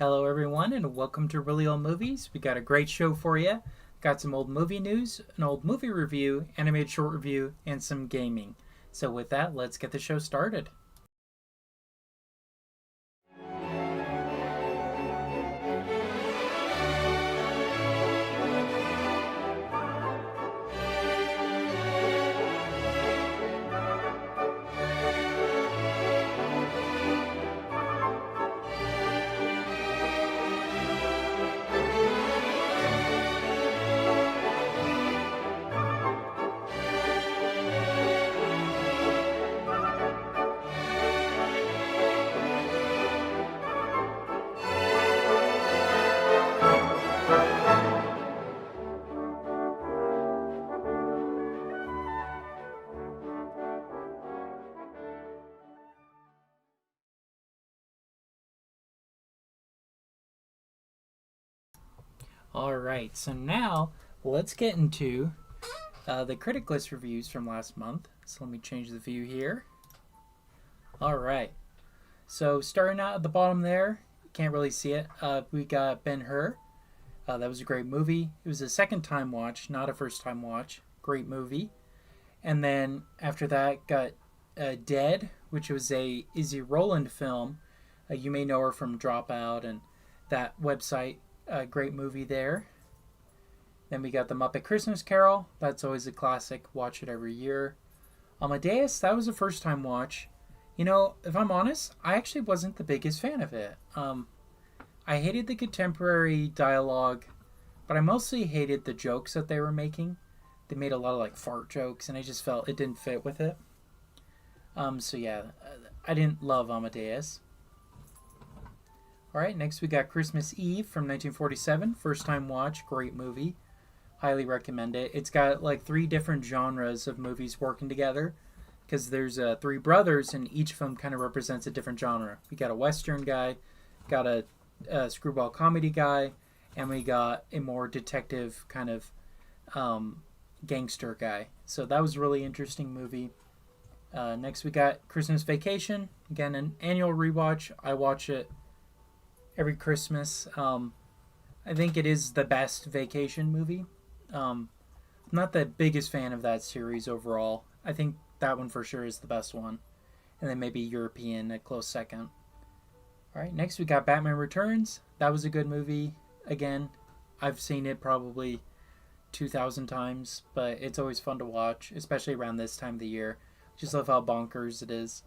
Hello, everyone, and welcome to Really Old Movies. We got a great show for you. Got some old movie news, an old movie review, animated short review, and some gaming. So, with that, let's get the show started. All right, so now let's get into the critic list reviews from last month. So, let me change the view here. All right, so starting out at the bottom there, you can't really see it. We got Ben-Hur. That was a great movie. It was a second time watch, not a first time watch. Great movie. And then after that, got Dead, which was a Izzy Rowland film. You may know her from Dropout and that website. Great movie there. Then we got The Muppet Christmas Carol. That's always a classic. Watch it every year. Amadeus, that was a first time watch. You know, if I'm honest, I actually wasn't the biggest fan of it. I hated the contemporary dialogue, but I mostly hated the jokes that they were making. They made a lot of like fart jokes, and I just felt it didn't fit with it. So yeah, I didn't love Amadeus. All right, next we got Christmas Eve from 1947. First time watch, great movie. Highly recommend it. It's got like three different genres of movies working together because there's three brothers and each of them kind of represents a different genre. We got a Western guy, got a screwball comedy guy, and we got a more detective kind of gangster guy. So that was a really interesting movie. Next we got Christmas Vacation. Again, an annual rewatch. I watch it every Christmas. I think it is the best vacation movie. I'm not the biggest fan of that series overall. I think that one for sure is the best one. And then maybe European a close second. Alright, next we got Batman Returns. That was a good movie. Again, I've seen it probably 2,000 times, but it's always fun to watch, especially around this time of the year. Just love how bonkers it is.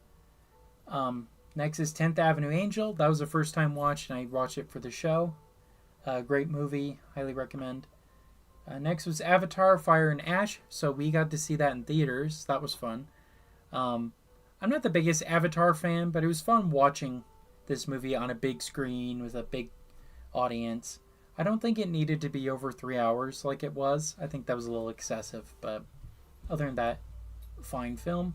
Next is 10th Avenue Angel. That was a first time watch, and I watched it for the show. Great movie. Highly recommend. Next was Avatar Fire and Ash. So we got to see that in theaters. That was fun. I'm not the biggest Avatar fan, but it was fun watching this movie on a big screen with a big audience. I don't think it needed to be over 3 hours like it was. I think that was a little excessive, but other than that, fine film.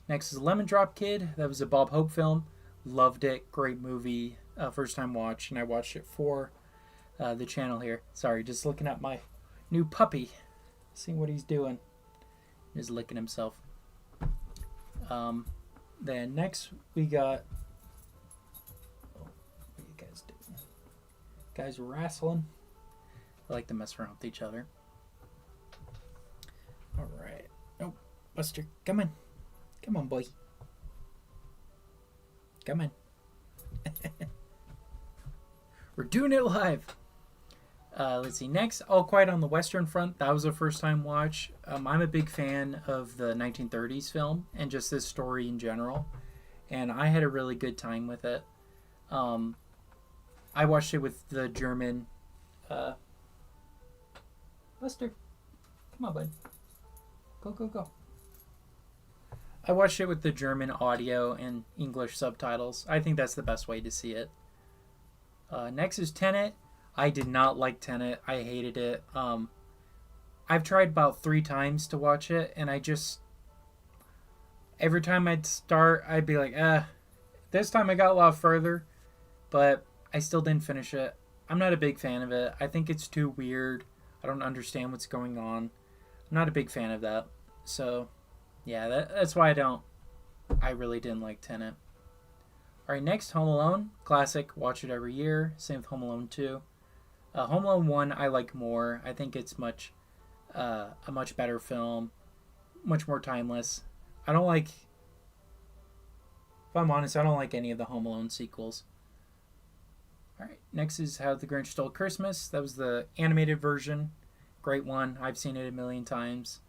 Next is Lemon Drop Kid. That was a Bob Hope film. Loved it. Great movie. First time watch, and I watched it for the channel here. Sorry, just looking at my new puppy. Seeing what he's doing. He's licking himself. Then next we got... Oh, what are you guys doing? Guys wrestling. I like to mess around with each other. Alright. Oh, Buster, come on. Come on, boy. Come on. We're doing it live. Let's see. Next, All Quiet on the Western Front. That was a first time watch. I'm a big fan of the 1930s film and just this story in general. And I had a really good time with it. I watched it with the German... Buster, come on, bud. Go, go, go. I watched it with the German audio and English subtitles. I think that's the best way to see it. Next is Tenet. I did not like Tenet. I hated it. I've tried about 3 times to watch it, and I just... Every time I'd start, I'd be like, This time I got a lot further, but I still didn't finish it. I'm not a big fan of it. I think it's too weird. I don't understand what's going on. I'm not a big fan of that. So... Yeah, that's why I really didn't like Tenet. All right, next, Home Alone. Classic. Watch it every year. Same with Home Alone 2. Home Alone 1 I like more. I think it's a much better film. Much more timeless. I don't like... If I'm honest, I don't like any of the Home Alone sequels. All right, next is How the Grinch Stole Christmas. That was the animated version. Great one. I've seen it a million times.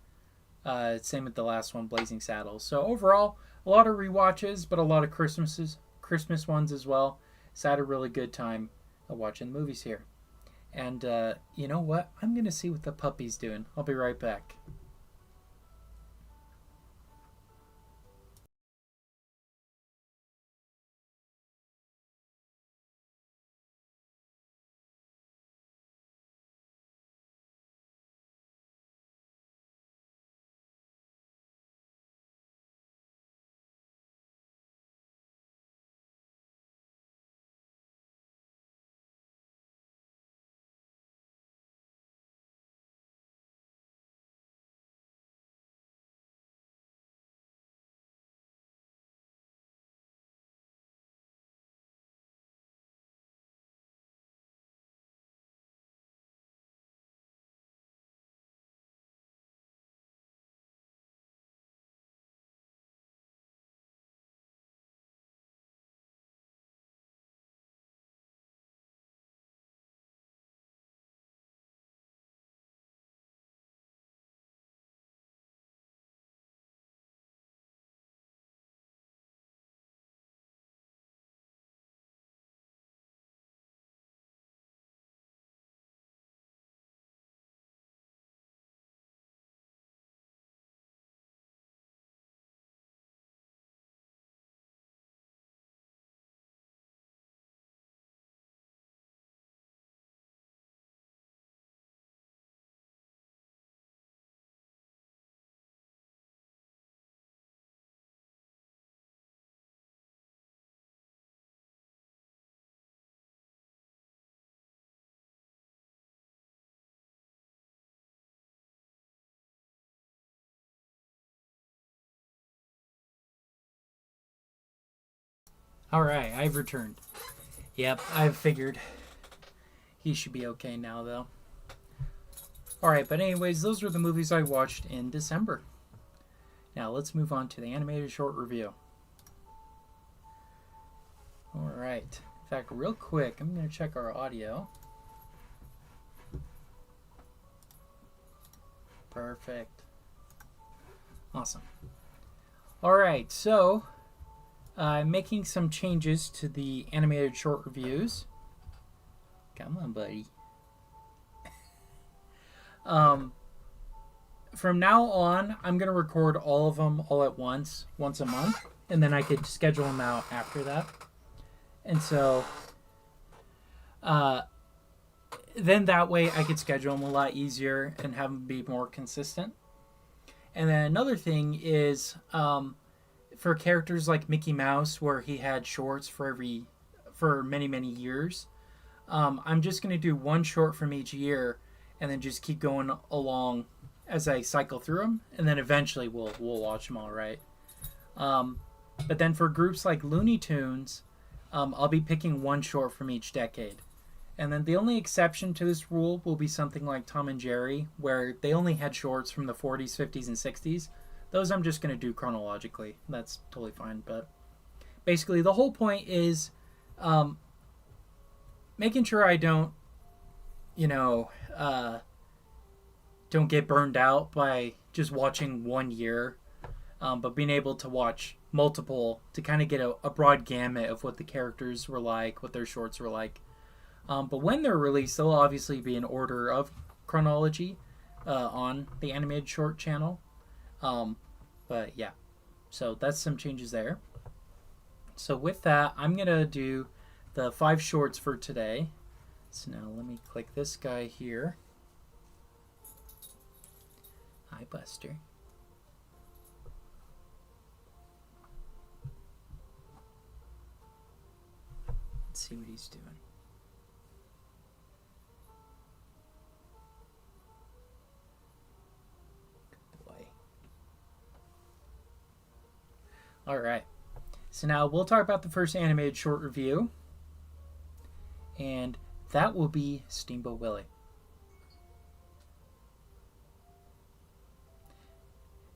Same with the last one, Blazing Saddles. So overall, a lot of rewatches, but a lot of Christmas ones as well. So I had a really good time watching the movies here. And you know what? I'm going to see what the puppy's doing. I'll be right back. All right, I've returned. Yep, I've figured he should be okay now, though. All right, but anyways, those were the movies I watched in December. Now let's move on to the animated short review. All right. In fact, real quick, I'm going to check our audio. Perfect. Awesome. All right, so I'm making some changes to the animated short reviews. Come on, buddy. From now on, I'm going to record all of them all at once a month, and then I could schedule them out after that. And so, then that way I could schedule them a lot easier and have them be more consistent. And then another thing is, for characters like Mickey Mouse, where he had shorts for many years, I'm just going to do one short from each year, and then just keep going along as I cycle through them, and then eventually we'll watch them all, right? But then for groups like Looney Tunes, I'll be picking one short from each decade. And then the only exception to this rule will be something like Tom and Jerry, where they only had shorts from the 40s, 50s, and 60s. Those I'm just going to do chronologically. That's totally fine. But basically, the whole point is making sure I don't, don't get burned out by just watching one year, but being able to watch multiple to kind of get a broad gamut of what the characters were like, what their shorts were like. But when they're released, they'll obviously be in order of chronology on the animated short channel. But yeah, so that's some changes there. So with that, I'm going to do the 5 shorts for today. So now let me click this guy here. Hi, Buster. Let's see what he's doing. Good boy. All right. So now we'll talk about the first animated short review, and that will be Steamboat Willie.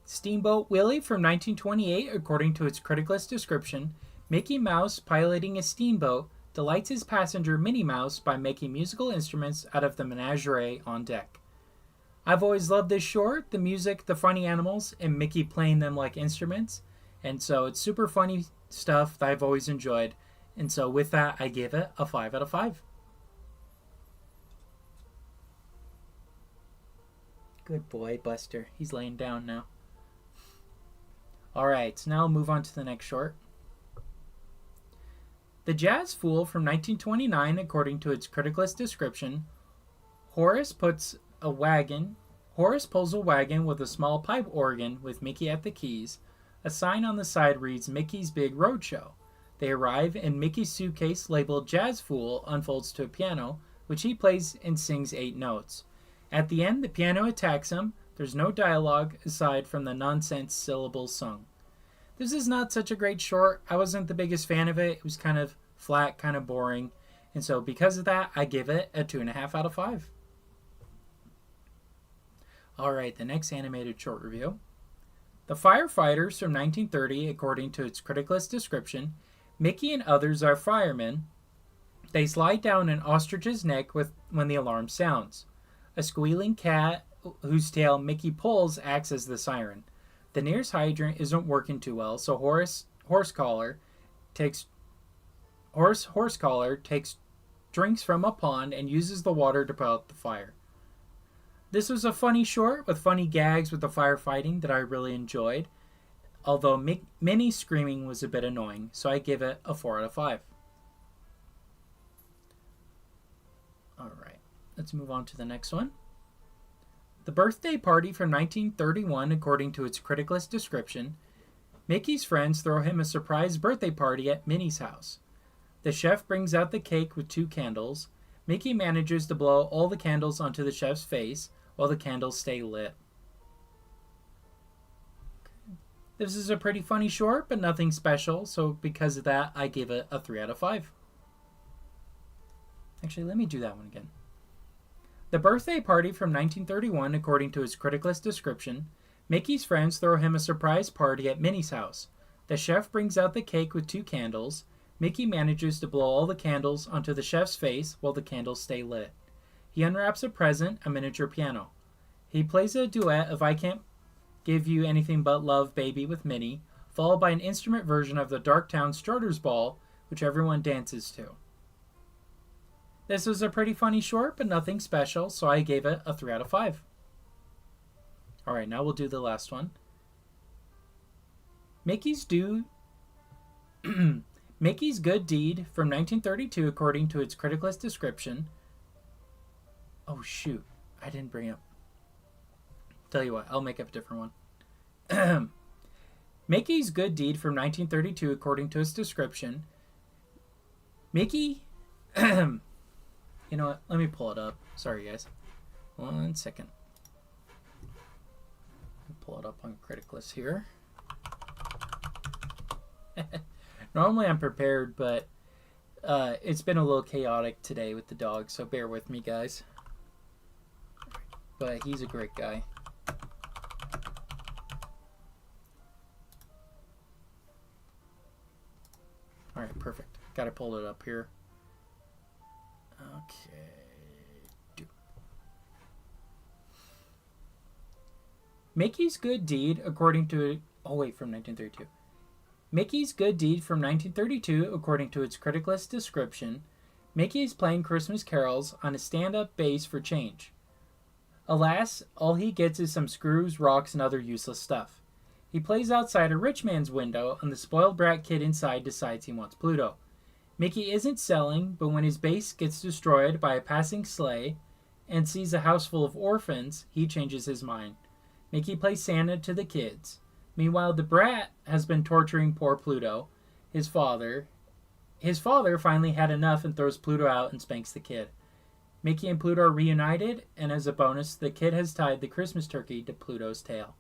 Steamboat Willie from 1928, according to its criticless description, Mickey Mouse piloting a steamboat delights his passenger Minnie Mouse by making musical instruments out of the menagerie on deck. I've always loved this short, the music, the funny animals, and Mickey playing them like instruments. And so it's super funny stuff that I've always enjoyed. And so with that, I give it a 5 out of 5. Good boy, Buster. He's laying down now. Alright, so now I'll move on to the next short. The Jazz Fool from 1929, according to its criticless description, Horace pulls a wagon with a small pipe organ with Mickey at the keys. A sign on the side reads Mickey's Big Roadshow. They arrive and Mickey's suitcase labeled Jazz Fool unfolds to a piano, which he plays and sings 8 notes. At the end, the piano attacks him. There's no dialogue aside from the nonsense syllables sung. This is not such a great short. I wasn't the biggest fan of it. It was kind of flat, kind of boring. And so because of that, I give it a 2.5 out of 5. Alright, the next animated short review. The Firefighters from 1930, according to its criticless description, Mickey and others are firemen. They slide down an ostrich's neck when the alarm sounds. A squealing cat whose tail Mickey pulls acts as the siren. The nearest hydrant isn't working too well, so Horsecollar takes drinks from a pond and uses the water to put out the fire. This was a funny short with funny gags with the firefighting that I really enjoyed, although Minnie's screaming was a bit annoying, so I give it a 4 out of 5. Alright, let's move on to the next one. The Birthday Party from 1931, according to its criticless description, Mickey's friends throw him a surprise birthday party at Minnie's house. The chef brings out the cake with 2 candles. Mickey manages to blow all the candles onto the chef's face while the candles stay lit. This is a pretty funny short, but nothing special, so because of that, I give it a 3 out of 5. Actually, let me do that one again. The Birthday Party from 1931, according to its criticless description, Mickey's friends throw him a surprise party at Minnie's house. The chef brings out the cake with 2 candles. Mickey manages to blow all the candles onto the chef's face while the candles stay lit. He unwraps a present, a miniature piano. He plays a duet of I Can't Give You Anything But Love, Baby with Minnie, followed by an instrument version of the Darktown Strutters Ball, which everyone dances to. This was a pretty funny short, but nothing special, so I gave it a 3 out of 5. Alright, now we'll do the last one. Mickey's Good Deed from 1932, according to its criticless description. Oh shoot, I didn't bring up. Tell you what, I'll make up a different one. Mickey's Good Deed from 1932, according to its description. Mickey... You know what? Let me pull it up. Sorry, guys. 1 second. Pull it up on Criticless here. Normally I'm prepared, but it's been a little chaotic today with the dog, so bear with me, guys. But he's a great guy. Alright, perfect. Got to pull it up here. Okay. Mickey's Good Deed, according to... Oh, wait, from 1932. Mickey's Good Deed from 1932, according to its criticless description. Mickey is playing Christmas carols on a stand-up bass for change. Alas, all he gets is some screws, rocks, and other useless stuff. He plays outside a rich man's window, and the spoiled brat kid inside decides he wants Pluto. Mickey isn't selling, but when his base gets destroyed by a passing sleigh and sees a house full of orphans, he changes his mind. Mickey plays Santa to the kids. Meanwhile, the brat has been torturing poor Pluto, his father. His father finally had enough and throws Pluto out and spanks the kid. Mickey and Pluto are reunited, and as a bonus, the kid has tied the Christmas turkey to Pluto's tail.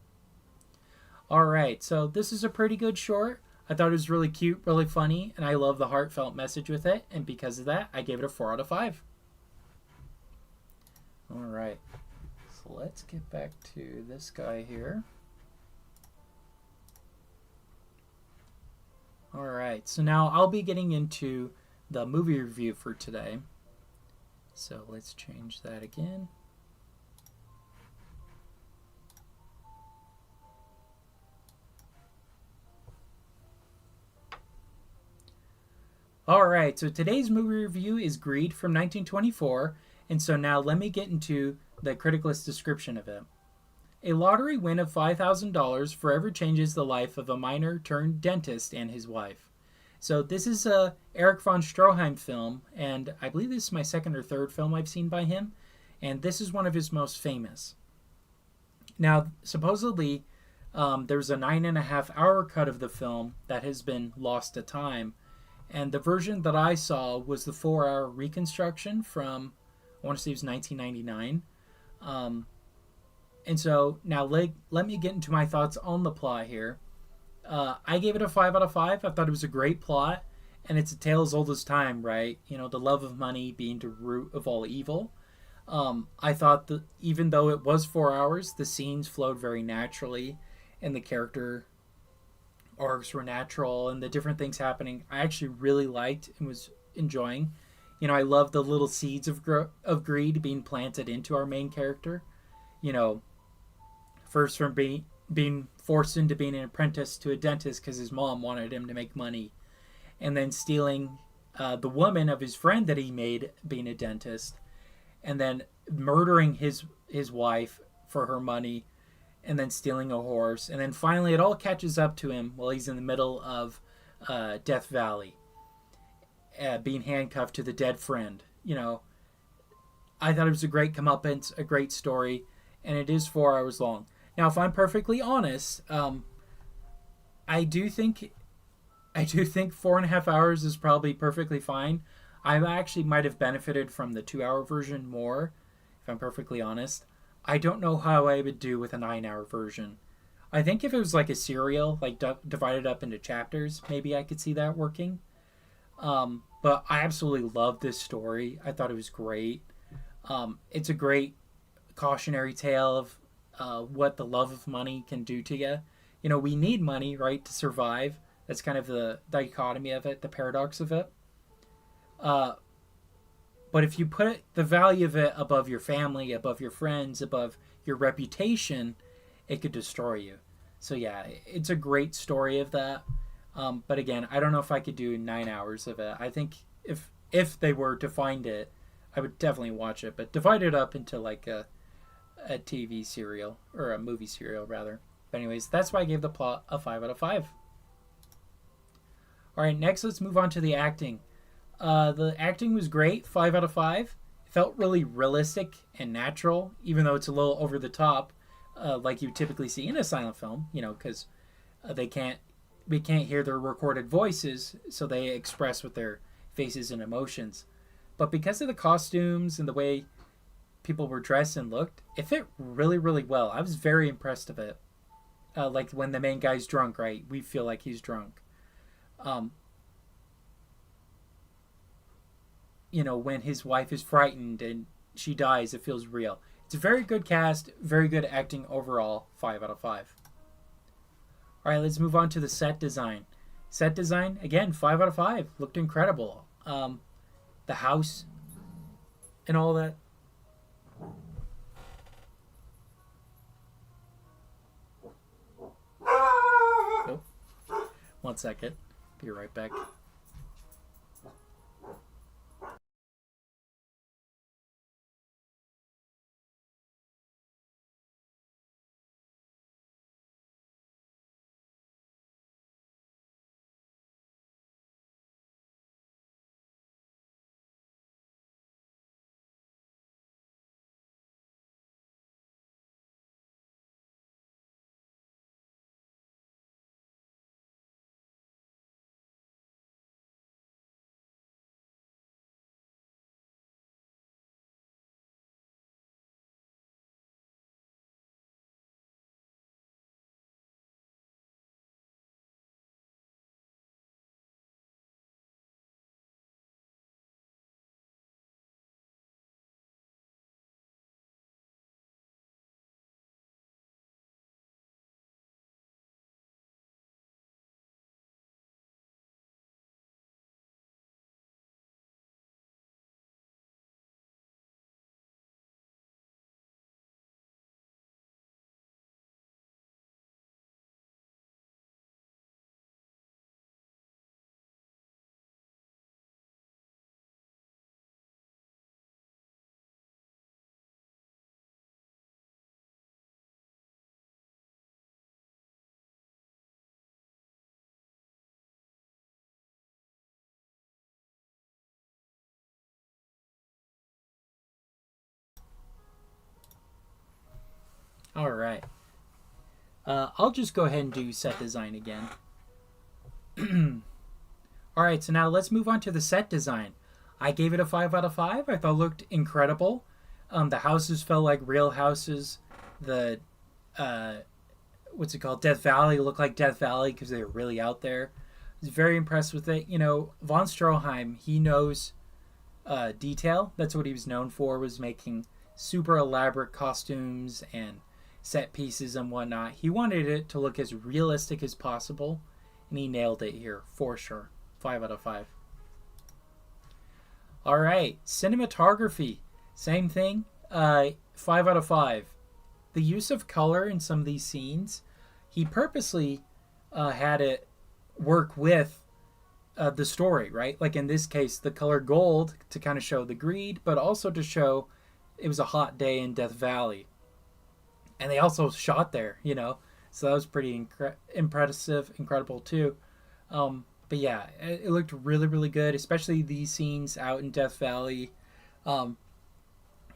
Alright, so this is a pretty good short. I thought it was really cute, really funny, and I love the heartfelt message with it. And because of that, I gave it a 4 out of 5. All right. So let's get back to this guy here. All right. So now I'll be getting into the movie review for today. So let's change that again. All right, so today's movie review is Greed from 1924, and so now let me get into the criticalist description of it. A lottery win of $5,000 forever changes the life of a miner turned dentist and his wife. So this is a Erich von Stroheim film, and I believe this is my second or third film I've seen by him, and this is one of his most famous. Now, supposedly, there's a 9.5 hour cut of the film that has been lost to time, and the version that I saw was the 4 hour reconstruction from, I want to say it was 1999. And so now let me get into my thoughts on the plot here. I gave it a 5 out of 5. I thought it was a great plot, and it's a tale as old as time, right? You know, the love of money being the root of all evil. I thought that even though it was 4 hours, the scenes flowed very naturally, and the character arcs were natural, and the different things happening I actually really liked and was enjoying. You know, I love the little seeds of greed being planted into our main character. You know, first from being forced into being an apprentice to a dentist because his mom wanted him to make money, and then stealing the woman of his friend that he made being a dentist, and then murdering his wife for her money, and then stealing a horse, and then finally it all catches up to him while he's in the middle of Death Valley, being handcuffed to the dead friend. You know, I thought it was a great comeuppance, a great story, and it is 4 hours long. Now, if I'm perfectly honest, I do think 4.5 hours is probably perfectly fine. I actually might have benefited from the 2 hour version more, if I'm perfectly honest. I don't know how I would do with a 9 hour version. I think if it was like a serial, like divided up into chapters, maybe I could see that working. But I absolutely love this story. I thought it was great. It's a great cautionary tale of what the love of money can do to you. You know, we need money, right, to survive. That's kind of the dichotomy of it, the paradox of it. Uh, but if you put the value of it above your family, above your friends, above your reputation, it could destroy you. So yeah, it's a great story of that. But again, I don't know if I could do 9 hours of it. I think if they were to find it, I would definitely watch it. But divide it up into like a TV serial or a movie serial rather. But anyways, that's why I gave the plot a 5 out of 5. All right, next let's move on to the acting. The acting was great, 5 out of 5. It felt really realistic and natural, even though it's a little over the top, like you typically see in a silent film. You know, because they can't we can't hear their recorded voices, so they express with their faces and emotions. But because of the costumes and the way people were dressed and looked, it fit really, really well. I was very impressed of it. Like when the main guy's drunk, right? We feel like he's drunk. Um, you know, when his wife is frightened and she dies, it feels real. It's a very good cast, very good acting overall. 5 out of 5. All right, let's move on to the set design. Set design, again, 5 out of 5. Looked incredible. The house and all that. Oh, 1 second. Be right back. All right. I'll just go ahead and do set design again. All right, so now let's move on to the set design. I gave it a 5 out of 5. I thought it looked incredible. The houses felt like real houses. The uh, what's it called? Death Valley looked like Death Valley because they were really out there. I was very impressed with it. You know, von Stroheim, he knows detail. That's what he was known for, was making super elaborate costumes and set pieces and whatnot. He wanted it to look as realistic as possible, and he nailed it here for sure. 5 out of 5. All right, cinematography, same thing. 5 out of 5. The use of color in some of these scenes, he purposely had it work with the story, right? Like in this case, the color gold to kind of show the greed, but also to show it was a hot day in Death Valley. And they also shot there, you know, so that was pretty impressive, incredible too. But yeah, it looked really, really good, especially these scenes out in Death Valley. Um,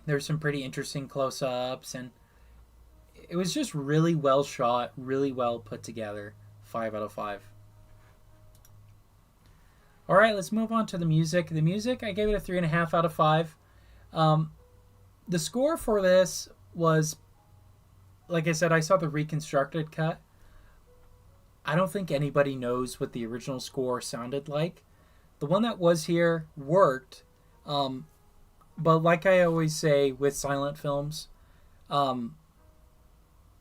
there's some pretty interesting close-ups, and it was just really well shot, really well put together. 5 out of 5. All right, let's move on to the music. The music, I gave it a 3.5 out of 5. Um, the score for this was, like I said, I saw the reconstructed cut. I don't think anybody knows what the original score sounded like. The one that was here worked, but like I always say with silent films, um,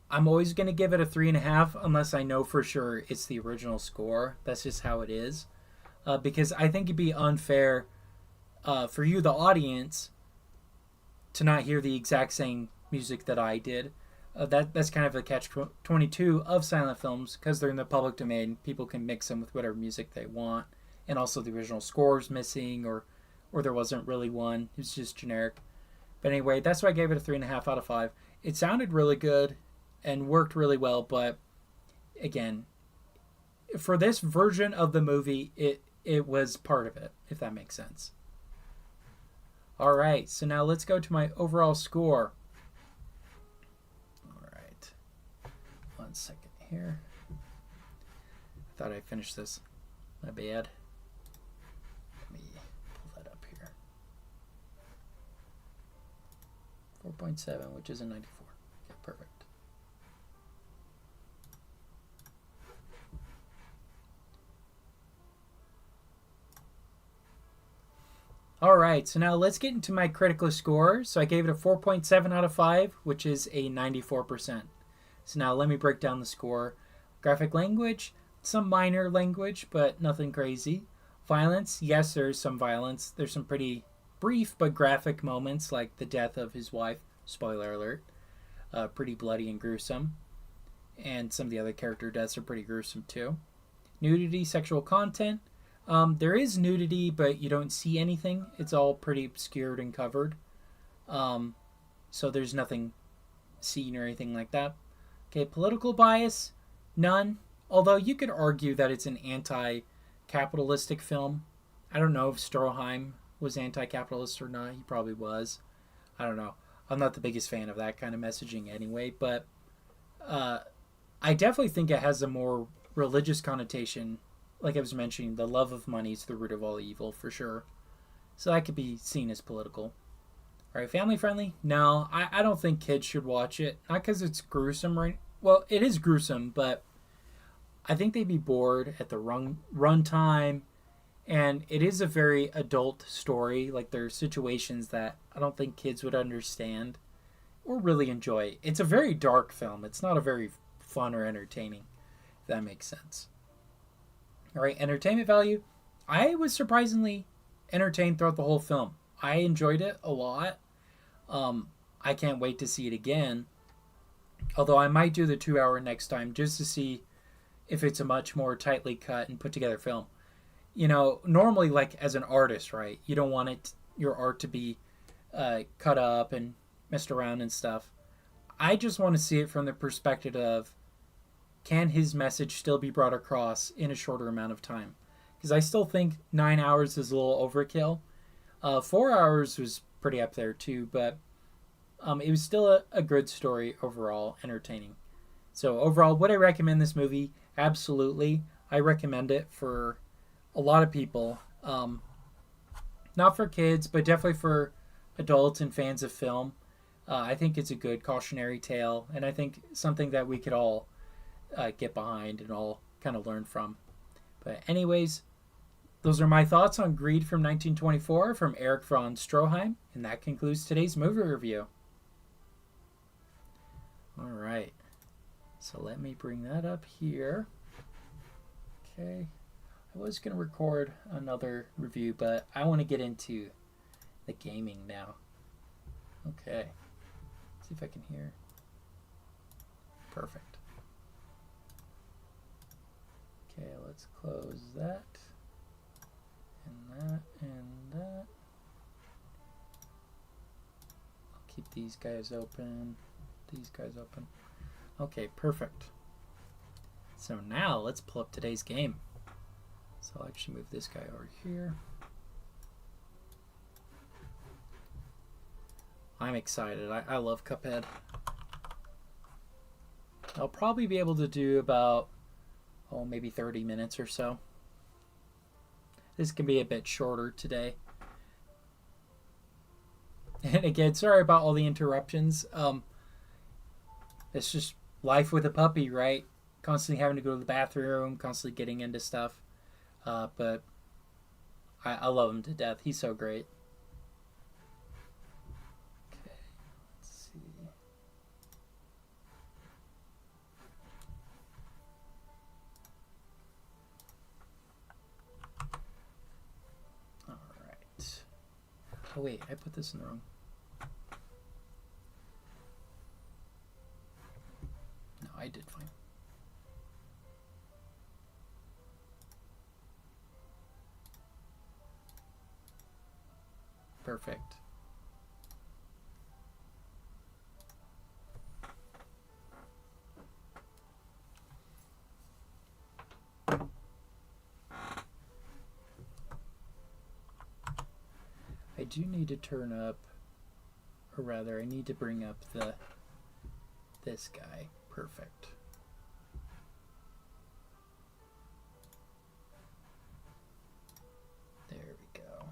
I'm always going to give it a 3.5 unless I know for sure it's the original score. That's just how it is. Because I think it'd be unfair for you, the audience, to not hear the exact same music that I did. That's kind of a catch-22 of silent films, because they're in the public domain. People can mix them with whatever music they want, and also the original score's missing, or there wasn't really one. It was just generic. But anyway, that's why I gave it a 3.5 out of 5. It sounded really good and worked really well, but again, for this version of the movie, it was part of it, if that makes sense. All right, so now let's go to my overall score. All right, 1 second here. I thought I finished this. My bad. Let me pull that up here. 4.7, which is a 94. Okay, perfect. All right, so now let's get into my critical score. So I gave it a 4.7 out of 5, which is a 94%. So now let me break down the score. Graphic language, some minor language, but nothing crazy. Violence, yes, there's some violence. There's some pretty brief but graphic moments, like the death of his wife. Spoiler alert. Pretty bloody and gruesome. And some of the other character deaths are pretty gruesome too. Nudity, sexual content. There is nudity, but you don't see anything. It's all pretty obscured and covered. So there's nothing seen or anything like that. Okay, political bias, none. Although you could argue that it's an anti-capitalistic film. I don't know if Stroheim was anti-capitalist or not. He probably was. I don't know. I'm not the biggest fan of that kind of messaging anyway, but I definitely think it has a more religious connotation. Like I was mentioning, the love of money is the root of all evil, for sure. So that could be seen as political. All right, family friendly? No, I don't think kids should watch it. Not because it's gruesome, right? Well, it is gruesome, but I think they'd be bored at the run time. And it is a very adult story. Like, there are situations that I don't think kids would understand or really enjoy. It's a very dark film. It's not a very fun or entertaining, if that makes sense. All right, entertainment value. I was surprisingly entertained throughout the whole film. I enjoyed it a lot. I can't wait to see it again. Although I might do the 2 hour next time just to see if it's a much more tightly cut and put together film. You know, normally, like as an artist, right? You don't want your art to be cut up and messed around and stuff. I just want to see it from the perspective of, can his message still be brought across in a shorter amount of time? Because I still think 9 hours is a little overkill. 4 hours was pretty up there too, but it was still a good story overall, entertaining. So overall, would I recommend this movie? Absolutely. I recommend it for a lot of people. Not for kids, but definitely for adults and fans of film. I think it's a good cautionary tale, and I think something that we could all get behind and all kind of learn from. But, anyways, those are my thoughts on Greed from 1924 from Eric von Stroheim, and that concludes today's movie review. All right, so let me bring that up here. Okay, I was going to record another review, but I want to get into the gaming now. Okay, let's see if I can hear. Perfect. Okay, let's close that. And that, and that. I'll keep these guys open. These guys open. Okay, perfect. So now let's pull up today's game. So I'll actually move this guy over here. I'm excited. I love Cuphead. I'll probably be able to do about, maybe 30 minutes or so. This can be a bit shorter today. And again, sorry about all the interruptions. It's just life with a puppy, right? Constantly having to go to the bathroom, constantly getting into stuff. But I love him to death. He's so great. Okay, let's see. All right. Oh wait, I put this in the wrong. No, I did fine. Perfect. I do need to turn up, or rather, I need to bring up this guy. Perfect. There we go.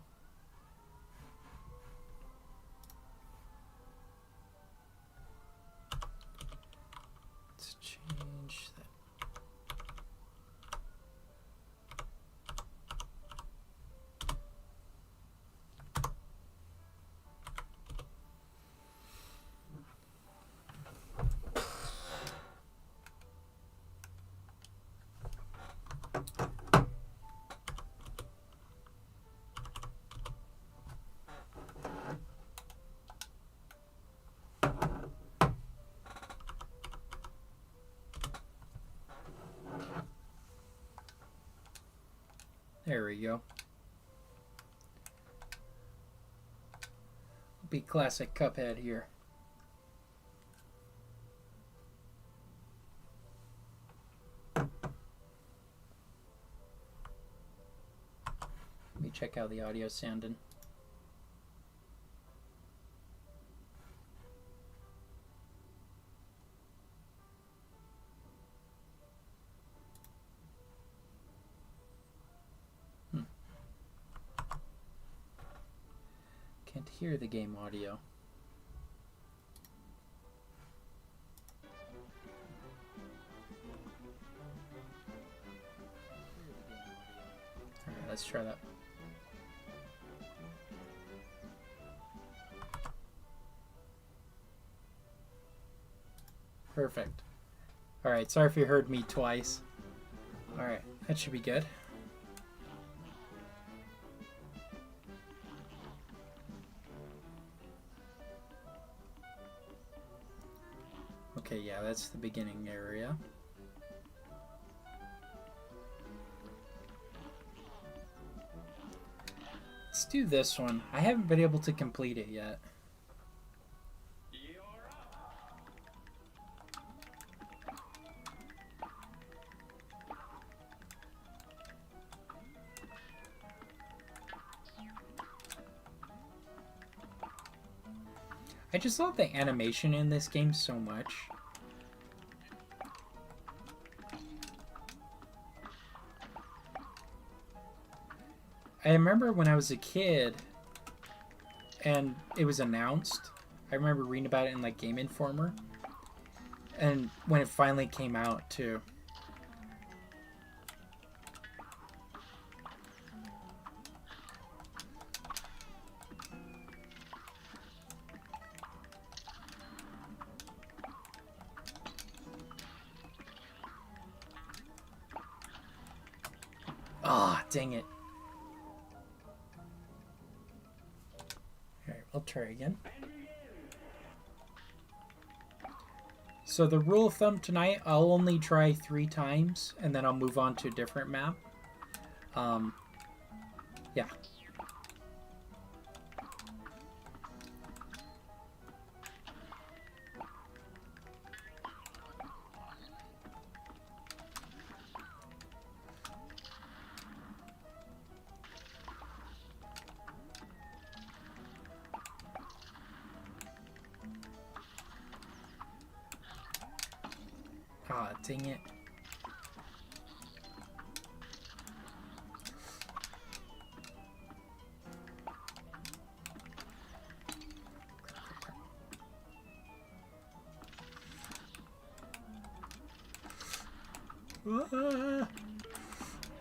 Let's change that. There we go. Be classic Cuphead here. Let me check how the audio's sounding. Can't hear the game audio. Alright, let's try that. Perfect. Alright, sorry if you heard me twice. Alright, that should be good. Okay, yeah, that's the beginning area. Let's do this one. I haven't been able to complete it yet. I just love the animation in this game so much. I remember when I was a kid and it was announced, I remember reading about it in like Game Informer, and when it finally came out too. Ah, oh, dang it. Alright, we'll try again. So the rule of thumb tonight, I'll only try 3 times, and then I'll move on to a different map. Yeah. Ah, dang it.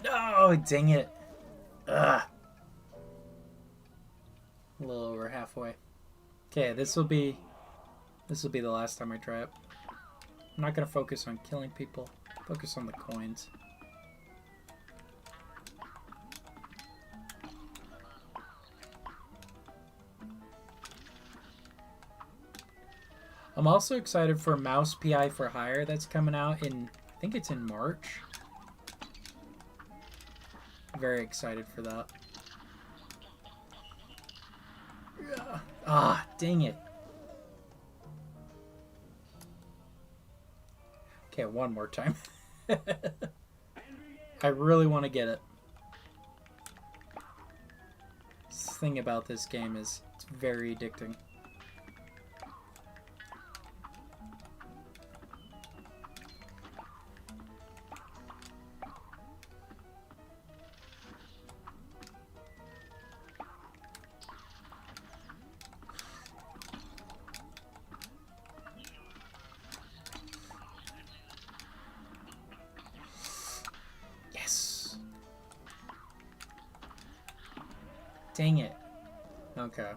Oh, dang it. Ugh. A little over halfway. Okay, this will be the last time I try it. I'm not gonna focus on killing people. Focus on the coins. I'm also excited for Mouse PI for Hire that's coming out in, I think it's in March. Very excited for that. Ah, dang it. Okay, one more time. I really want to get it. This thing about this game is it's very addicting. Dang it. Okay.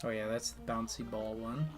Oh yeah, that's the bouncy ball one.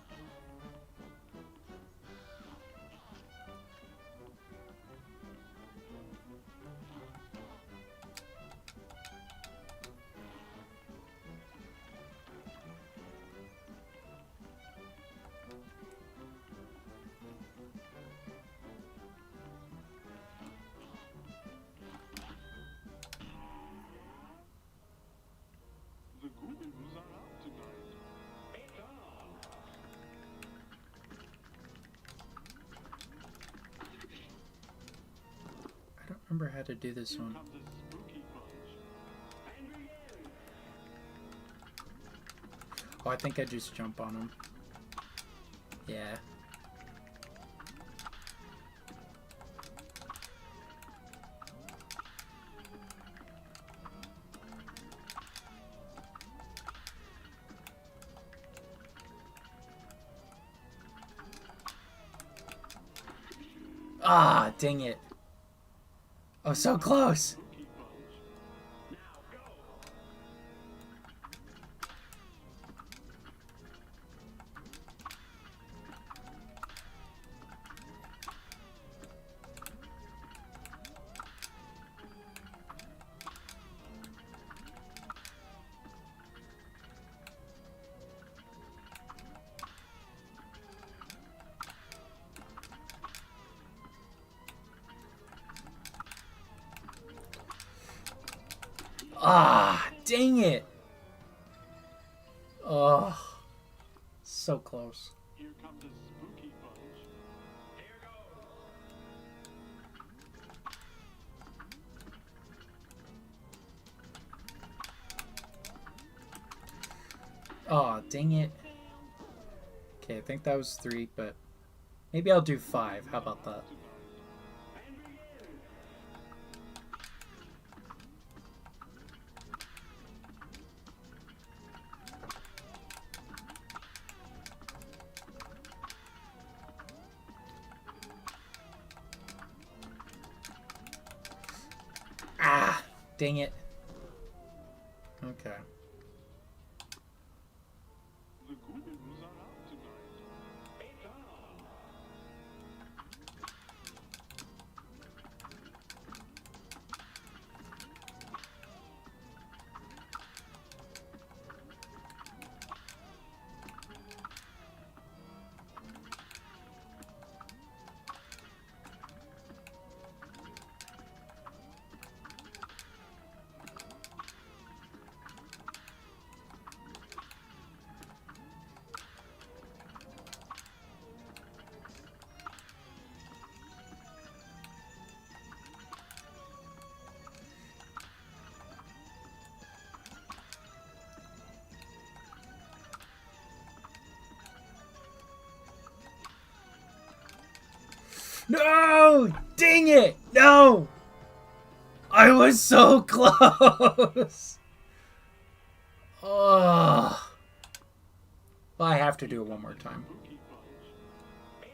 I don't remember how to do this one. Oh, I think I just jump on him. Yeah. Ah, dang it. Oh, so close. Ah, dang it. Oh, so close. Here comes a spooky punch. Here goes. Oh, dang it. Okay, I think that was 3, but maybe I'll do 5. How about that? Ah, dang it. Okay. The goons are out tonight. Eta! No! Dang it! No! I was so close! Oh. Well, I have to do it one more time. Monkey punch. Eta!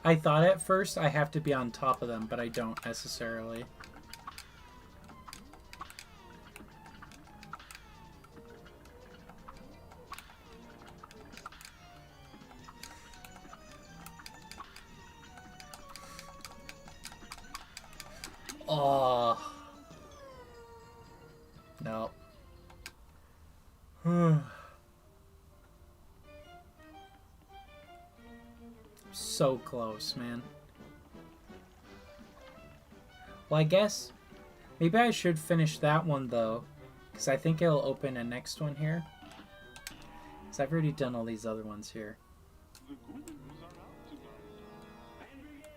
I thought at first I have to be on top of them, but I don't necessarily. Oh. No. So close, man. Well, I guess maybe I should finish that one, though, because I think it'll open a next one here. Because I've already done all these other ones here. The goons are out tonight. And begin!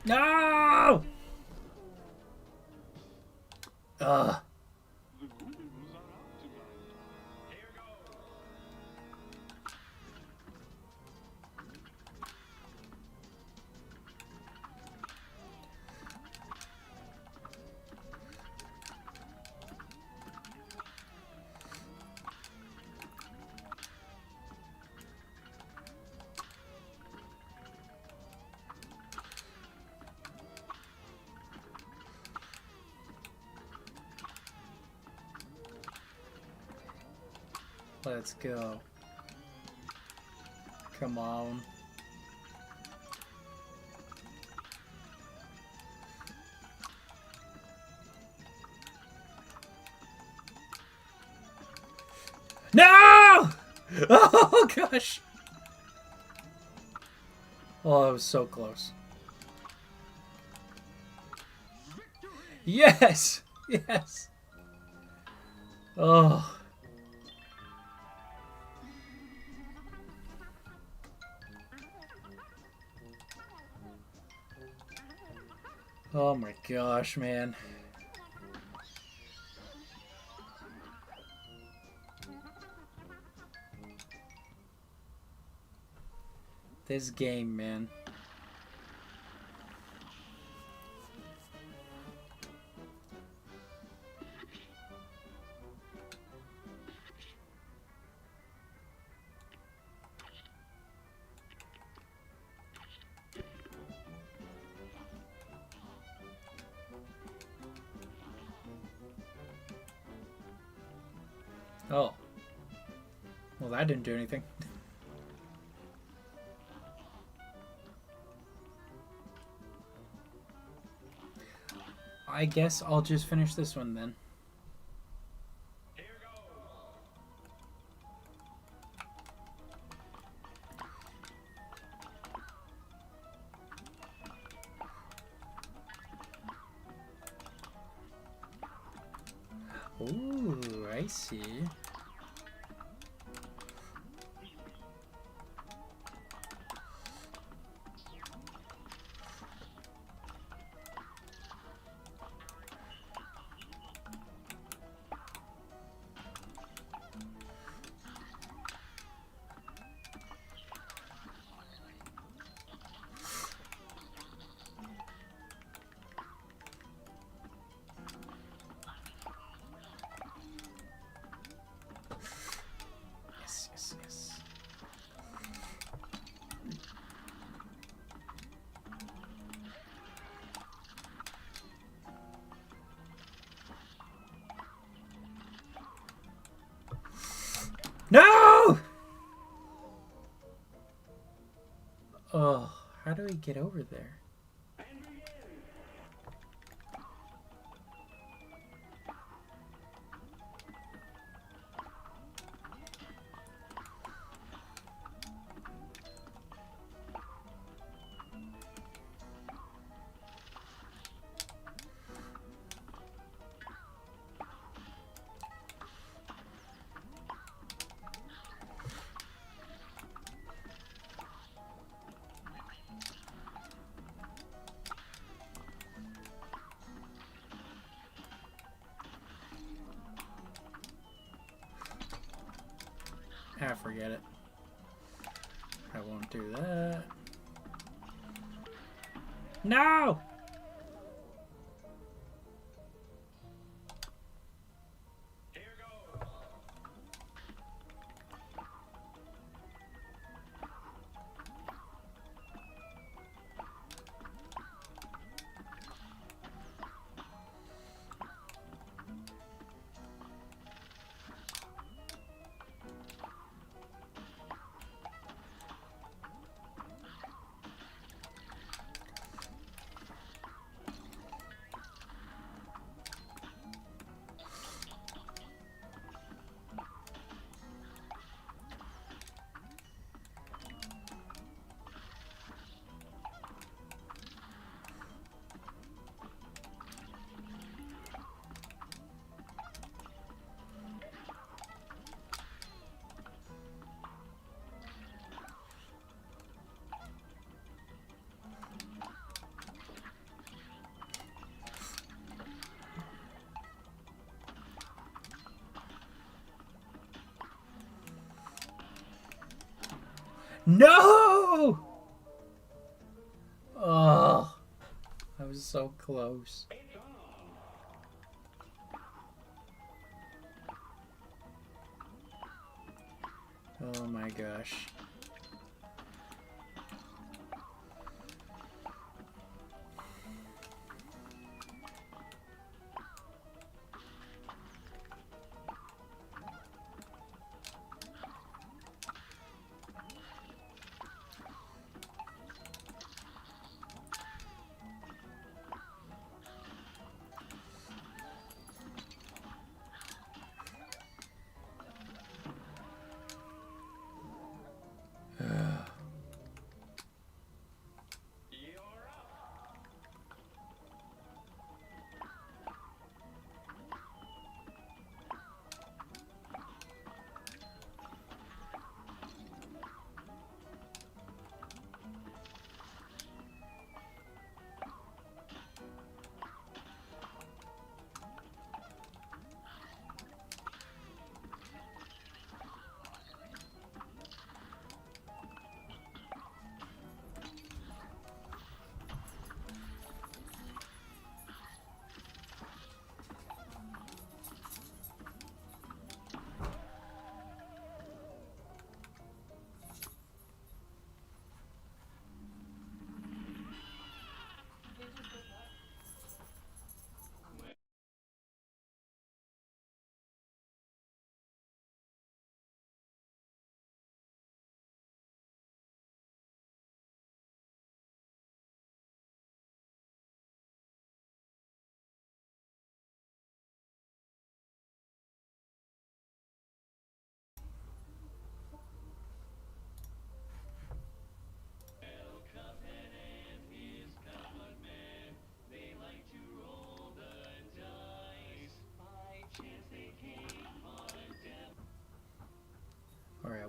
No! Ugh. The goons are out tonight. Here goes! Let's go. Come on. No! Oh, gosh. Oh, I was so close. Yes! Yes! Oh. Oh my gosh, man. This game, man. Oh, Well, that didn't do anything. I guess I'll just finish this one then. Here goes. Ooh, I see. Yes, yes, yes. No! Oh, how do we get over there? And begin. Ah, forget it. I won't do that. No! Here goes. No! Oh, I was so close. It's on. Oh my gosh.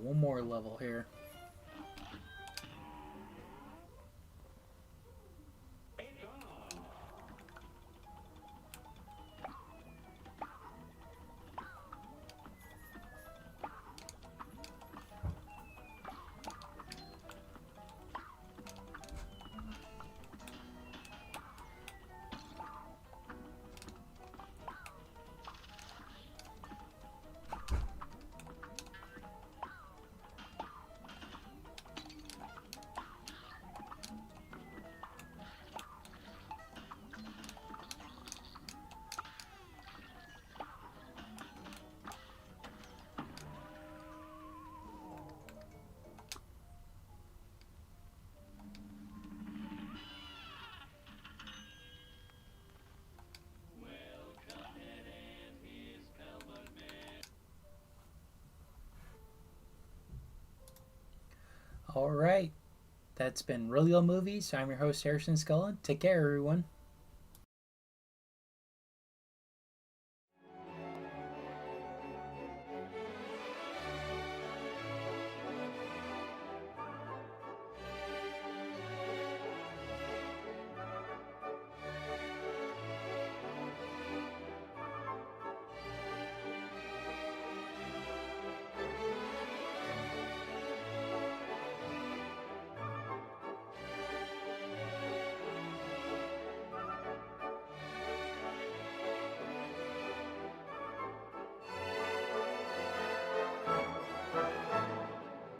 one more level here. It's on. Well, Cuphead and his pellet man. All right. That's been Really Old Movies. I'm your host, Harrison Scullin. Take care, everyone.